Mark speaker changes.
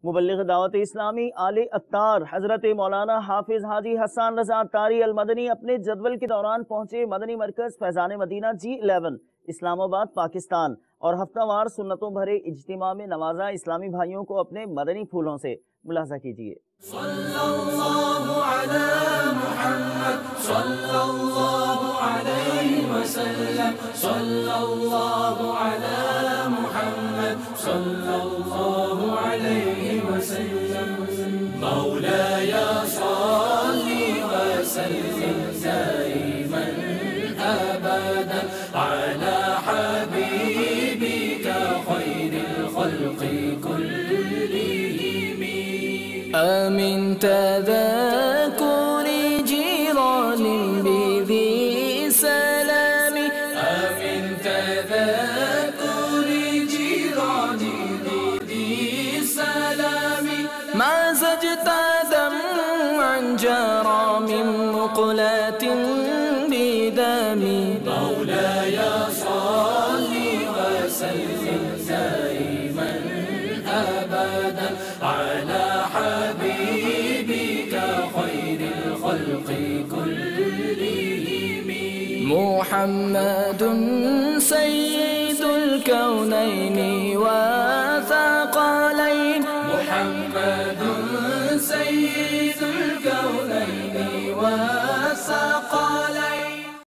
Speaker 1: मुबल्लिग दावत इस्लामी आले अत्तार हजरत मौलाना हाफिज हाजी हसन रजा अत्तारी अल मदनी अपने जदवल के दौरान पहुंचे मदनी मरकज फैजान मदीना G11 इस्लामाबाद पाकिस्तान और हफ्तावार सुन्नतों भरे इज्तिमा में नवाजा इस्लामी भाइयों को अपने मदनी फूलों से मुलाजा कीजिए।
Speaker 2: सल्लल्लाहु अला मुहम्मद सल्लल्लाहु अलैहि वसल्लम सल्लल्लाहु अला मुहम्मद सल्लल्लाहु अलैहि वसल्लम मौलाया सल्ली वसल्लिम दाइमन अबदन अला हबीबिका खैरिल खल्qi कुल्लिहिम आमिन तذكر جيران بذي سلام آمن تذكر جيران بذي سلام ما زجت دمعا جرى من مقلة بدمي مولاي صل وسلم دائما أبدا على حبيبك خير الخلق كلهم محمد سيد الكونين